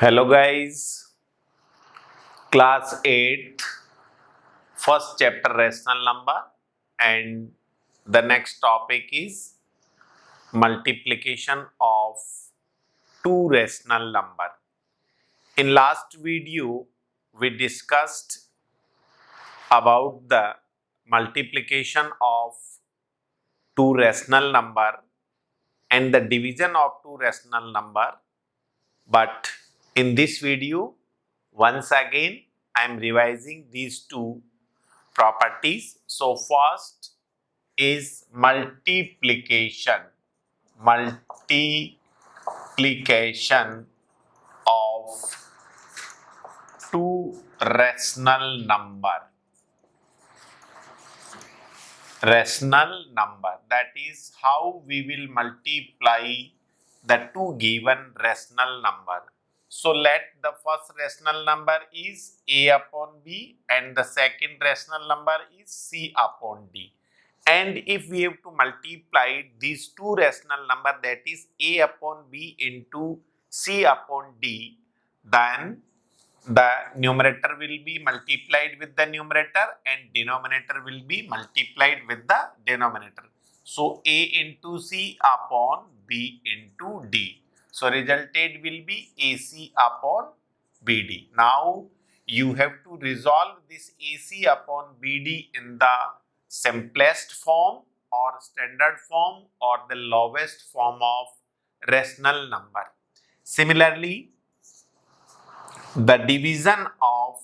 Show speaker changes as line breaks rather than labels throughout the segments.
Hello guys, class 8, first chapter rational number, and the next topic is multiplication of two rational number. In last video, we discussed about the multiplication of two rational number and the division of two rational number, but in this video, once again, I am revising these two properties. So first is multiplication. Multiplication of two rational number. Rational number, that is how we will multiply the two given rational number. So let the first rational number is a upon b and the second rational number is c upon d. And if we have to multiply these two rational number, that is a upon b into c upon d, then the numerator will be multiplied with the numerator and denominator will be multiplied with the denominator. So a into c upon b into d. So resulted will be ac upon bd. Now you have to resolve this ac upon bd in the simplest form or standard form or the lowest form of rational number. Similarly, the division of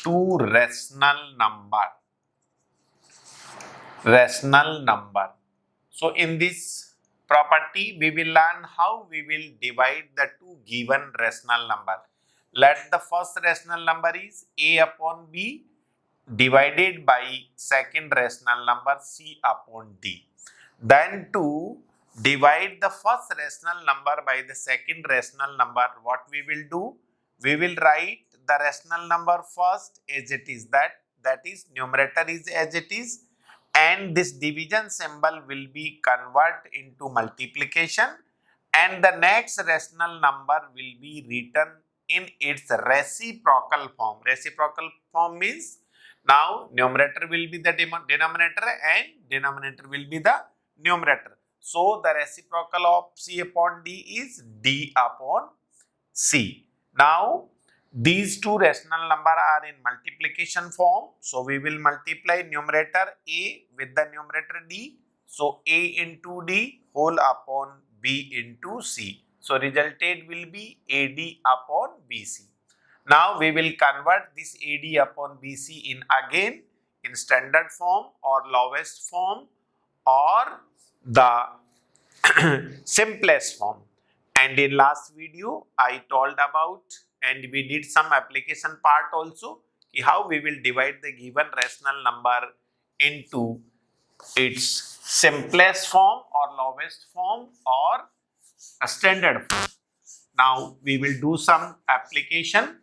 two rational number. So in this property we will learn how we will divide the two given rational number. Let the first rational number is a upon b divided by second rational number c upon d. Then to divide the first rational number by the second rational number, what we will do? We will write the rational number first as it is, that is numerator is as it is, and this division symbol will be converted into multiplication, and the next rational number will be written in its reciprocal form. Reciprocal form means now numerator will be the denominator and denominator will be the numerator. So the reciprocal of c upon d is d upon c. Now these two rational number are in multiplication form. So we will multiply numerator a with the numerator d. So a into d whole upon b into c. So resulted will be ad upon bc. Now we will convert this ad upon bc in again in standard form or lowest form or the simplest form. And in last video I told about and we did some application part also how we will divide the given rational number into its simplest form or lowest form or a standard form. Now we will do some application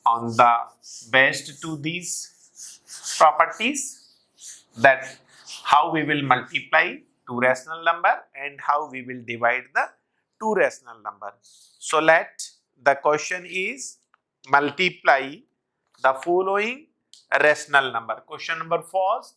on the based to these properties, that how we will multiply two rational number and how we will divide the two rational number. So let the question is multiply the following rational number. Question number first,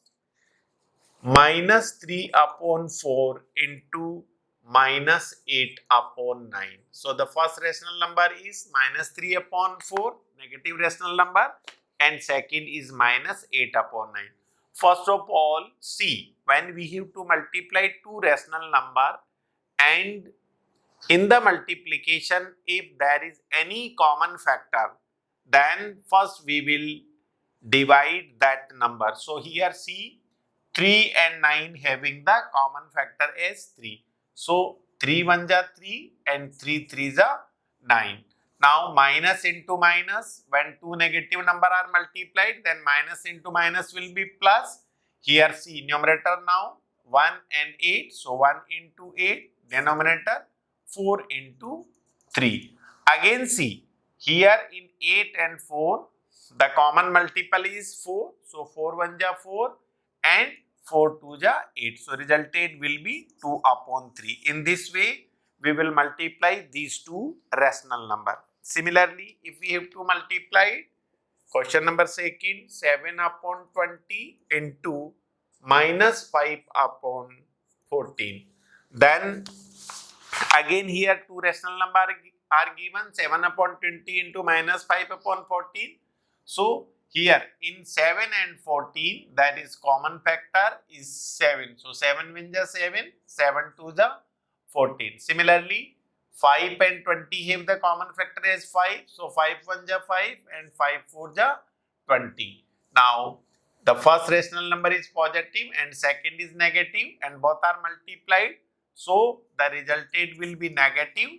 minus 3 upon 4 into minus 8 upon 9. So the first rational number is minus 3 upon 4, negative rational number, and second is minus 8 upon 9. First of all, see, when we have to multiply two rational number and in the multiplication if there is any common factor, then first we will divide that number. So here see 3 and 9 having the common factor as 3. So 3 1 ja 3 and 3 3 ja 9. Now minus into minus, when two negative number are multiplied, then minus into minus will be plus. Here see numerator now 1 and 8, so 1 into 8, denominator 4 into 3. Again see, here in 8 and 4, the common multiple is 4, so 4 1 ja 4 and 4 2 ja 8. So resulted will be 2 upon 3. In this way, we will multiply these two rational number. Similarly, if we have to multiply question number second, 7 upon 20 into minus 5 upon 14. Then again here two rational number are given, 7 upon 20 into minus 5 upon 14. So here in 7 and 14, that is common factor is 7. So 7 1 ja 7, 7 2 ja 14. Similarly, 5 and 20 have the common factor as 5. So 5 1 ja 5 and 5 4 ja 20. Now the first rational number is positive and second is negative and both are multiplied. So the resultant will be negative.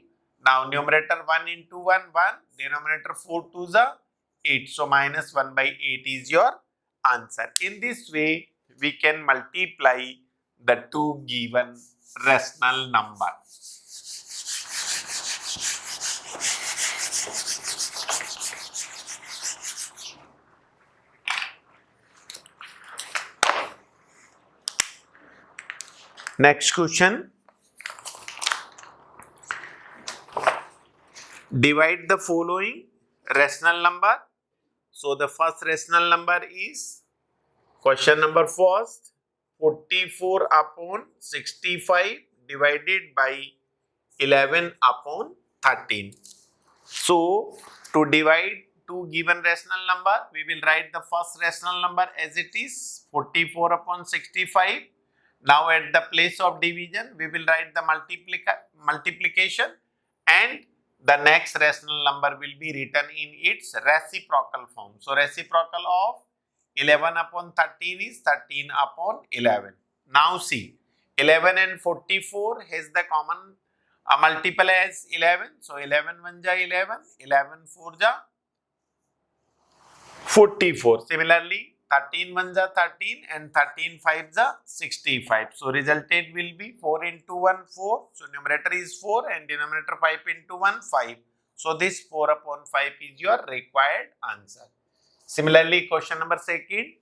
Now numerator 1 into 1, 1. Denominator 4 2 ja 8. So minus 1 by 8 is your answer. In this way, we can multiply the two given rational number. Next question. Divide the following rational number. So the first rational number is question number first, 44 upon 65 divided by 11 upon 13. So to divide two given rational number, we will write the first rational number as it is, 44 upon 65. Now at the place of division, we will write the multiplication and the next rational number will be written in its reciprocal form. So reciprocal of 11 upon 13 is 13 upon 11. Now see, 11 and 44 has the common multiple as 11. So 11 1 ja 11, 11 4 ja 44. Similarly, 13 1 ja 13 and 13 5 ja 65. So resultant will be 4 into 1 4. So numerator is 4 and denominator 5 into 1 5. So this 4 upon 5 is your required answer. Similarly, question number second.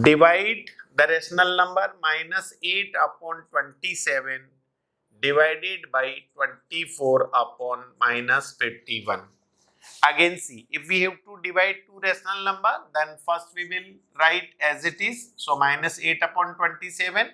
Divide the rational number minus 8 upon 27 divided by 24 upon minus 51. Again see, if we have to divide two rational number, then first we will write as it is. So minus 8 upon 27.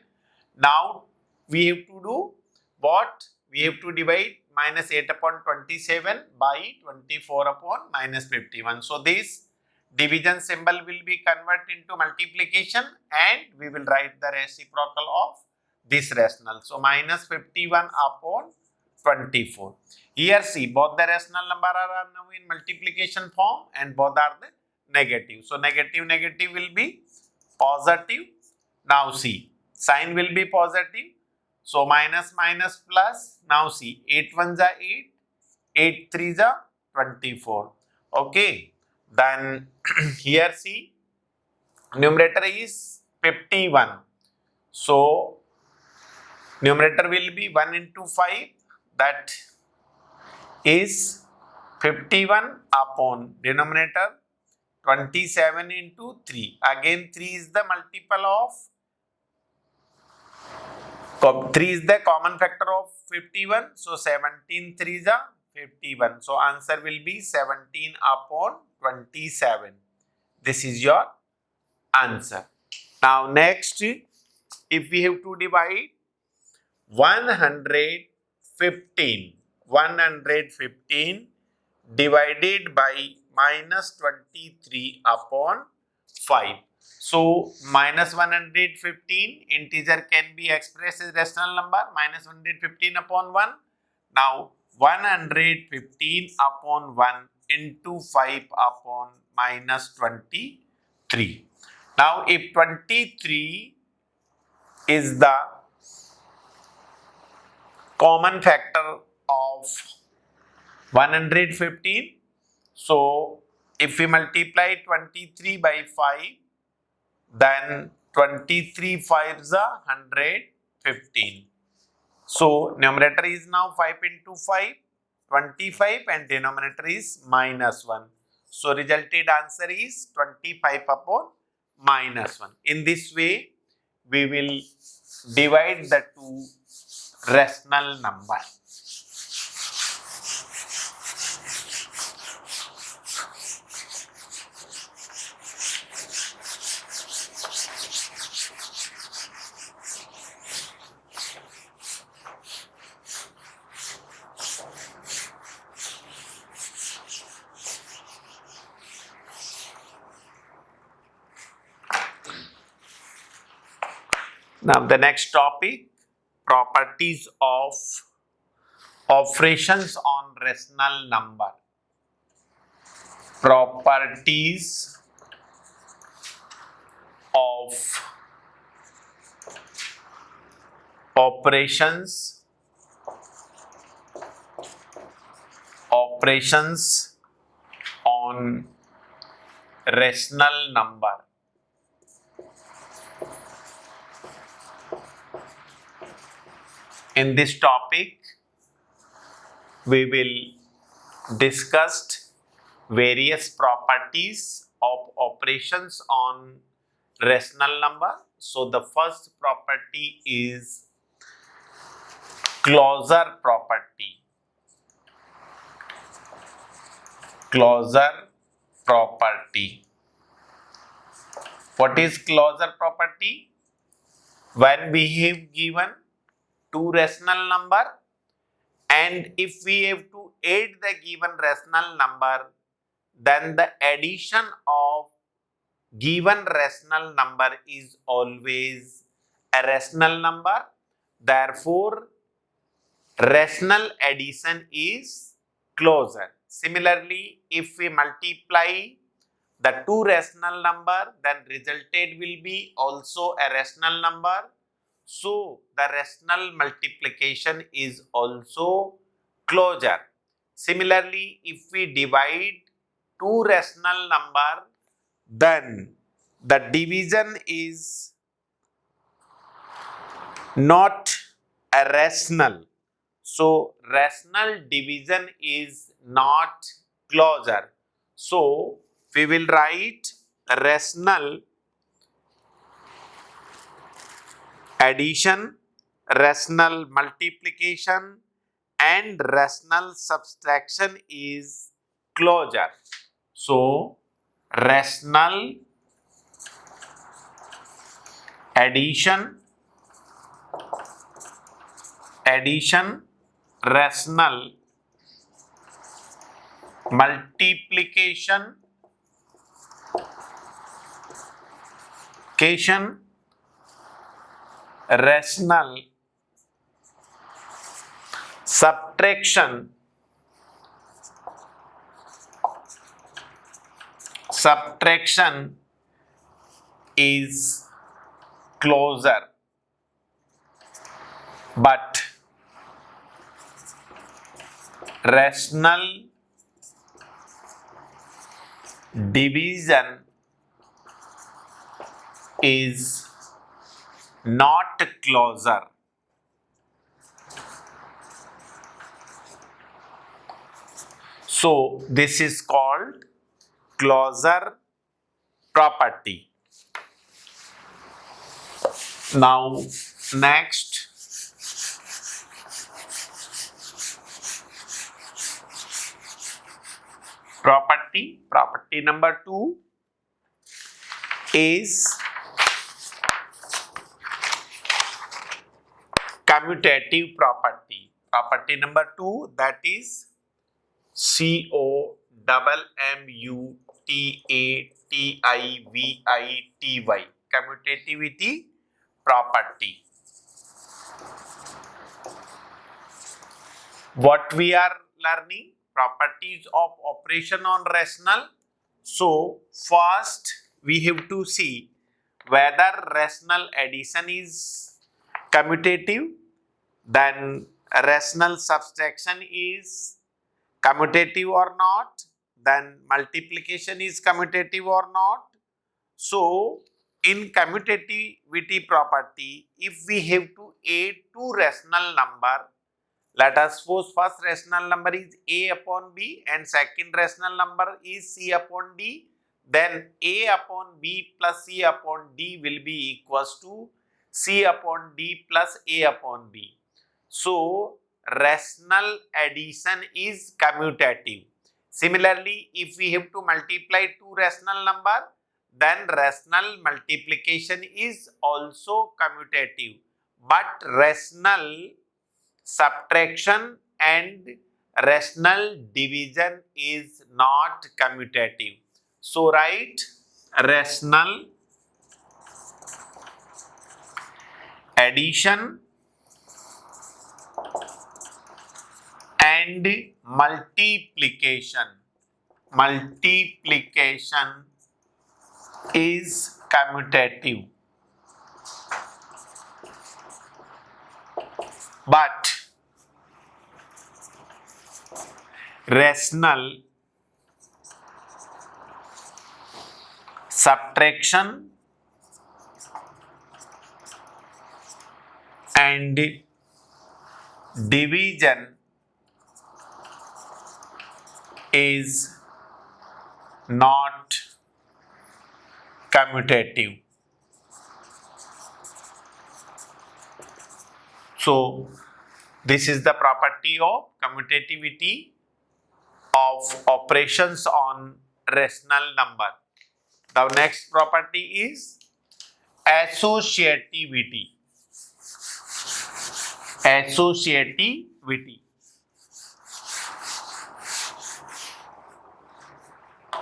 Now we have to do what? We have to divide minus 8 upon 27 by 24 upon minus 51. So this division symbol will be converted into multiplication and we will write the reciprocal of this rational. So minus 51 upon 24. Here see, both the rational number are now in multiplication form and both are the negative. So negative will be positive. Now see, sign will be positive. So minus plus. Now see, 8 1 ja 8, 8 3 ja 24. Okay. Then here see, numerator is 51. So numerator will be 1 into 5. That is 51 upon denominator 27 into 3. Again 3 is the multiple of 3 is the common factor of 51. So 17 3 is 51. So answer will be 17 upon 27. This is your answer. Now next, if we have to divide 115 divided by minus 23 upon 5. So minus 115 integer can be expressed as rational number, minus 115 upon 1. Now 115 upon 1 into 5 upon minus 23. Now if 23 is the common factor of 115, so if we multiply 23 by 5, then 23 5s are 115. So numerator is now 5 into 5, 25 and denominator is minus 1. So resulted answer is 25 upon minus 1. In this way, we will divide the two rational number. Now the next topic, properties of operations on rational number. Properties of operations on rational number. In this topic, we will discuss various properties of operations on rational number. So the first property is closure property. Closure property. What is closure property? When we have given two rational number, and if we have to add the given rational number, then the addition of given rational number is always a rational number. Therefore, rational addition is closure. Similarly, if we multiply the two rational number, then resulted will be also a rational number. So, the rational multiplication is also closure. Similarly, if we divide two rational number, then the division is not a rational. So, rational division is not closure. So, we will write rational addition, rational multiplication, and rational subtraction is closure. So, rational addition, rational multiplication, rational subtraction is closure. But rational division is not closure. So, this is called closure property. Now, next, property number 2 is commutative property. Property number 2, that is commutativity, commutativity property. What we are learning? Properties of operation on rational. So, first we have to see whether rational addition is commutative, then rational subtraction is commutative or not, then multiplication is commutative or not. So, in commutativity property, if we have to add two rational number, let us suppose first rational number is a upon b and second rational number is c upon d, then a upon b plus c upon d will be equals to c upon d plus a upon b. So rational addition is commutative. Similarly, if we have to multiply two rational number, then rational multiplication is also commutative, but rational subtraction and rational division is not commutative. So write rational addition and multiplication. Multiplication is commutative, but rational subtraction and division is not commutative. So this is the property of commutativity of operations on rational number. The next property is associativity. Associativity.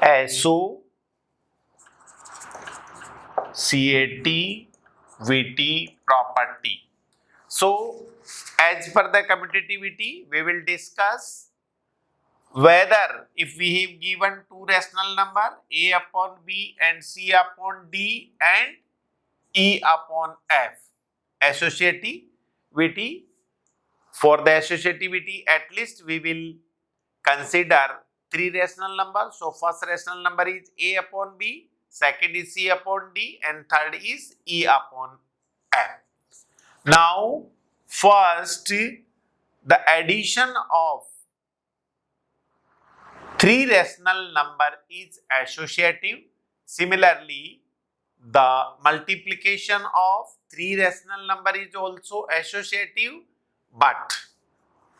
Associativity property. So, as per the commutativity, we will discuss whether if we have given two rational number a upon b and c upon d and e upon f. Associativity. For the associativity, at least we will consider three rational numbers. So first rational number is a upon b, second is c upon d, and third is e upon f. Now, first, the addition of three rational number is associative. Similarly, the multiplication of three rational number is also associative, but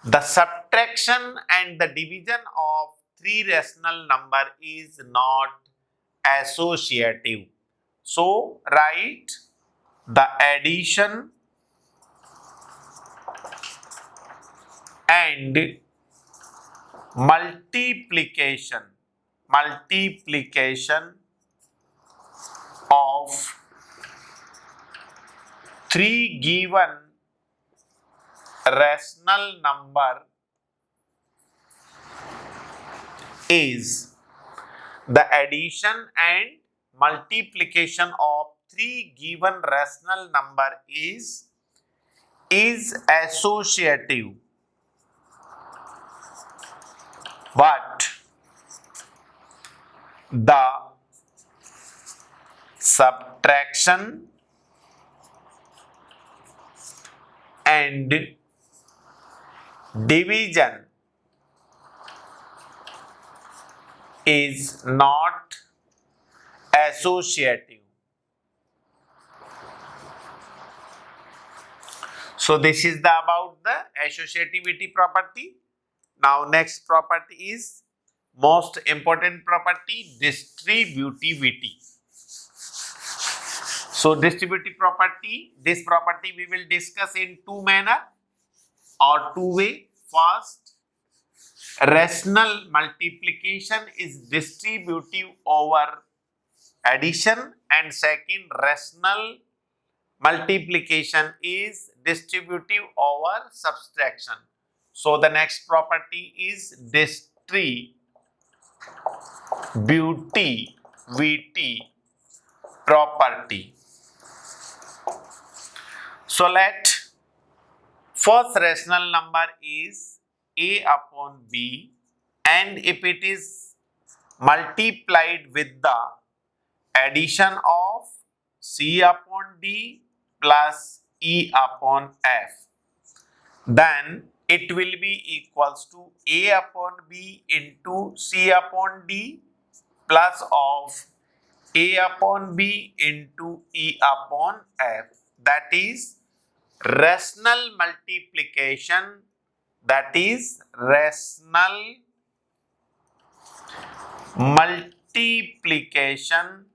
the subtraction and the division of three rational number is not associative. So write the addition and multiplication of three given rational number is the addition and multiplication of three given rational number is associative, but the subtraction and division is not associative. So this is about the associativity property. Now next property is most important property, distributivity. So distributive property, this property we will discuss in two manner or two way. First, rational multiplication is distributive over addition, and second, rational multiplication is distributive over subtraction. So the next property is distributivity property. So let first rational number is a upon b, and if it is multiplied with the addition of c upon d plus e upon f, then it will be equals to a upon b into c upon d plus of a upon b into e upon f. That is rational multiplication, that is rational multiplication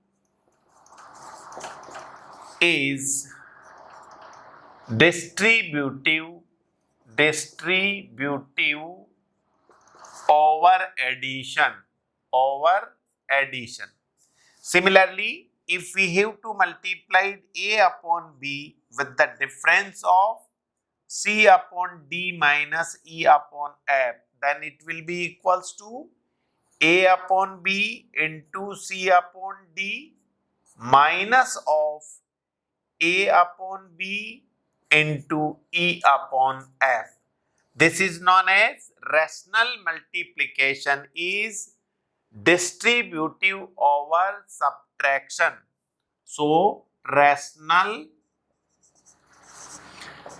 is distributive over addition. Similarly, if we have to multiply A upon B with the difference of C upon D minus E upon F, then it will be equals to A upon B into C upon D minus of A upon B into E upon F. This is known as rational multiplication is distributive over subtraction. So, rational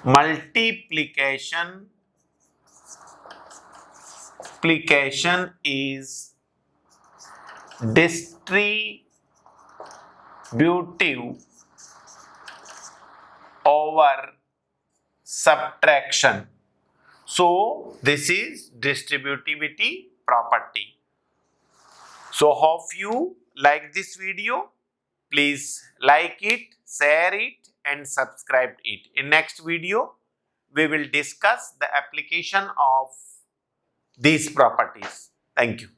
multiplication is distributive over subtraction. So, this is distributivity property. So, hope you like this video. Please like it, share it and subscribe it. In next video, we will discuss the application of these properties. Thank you.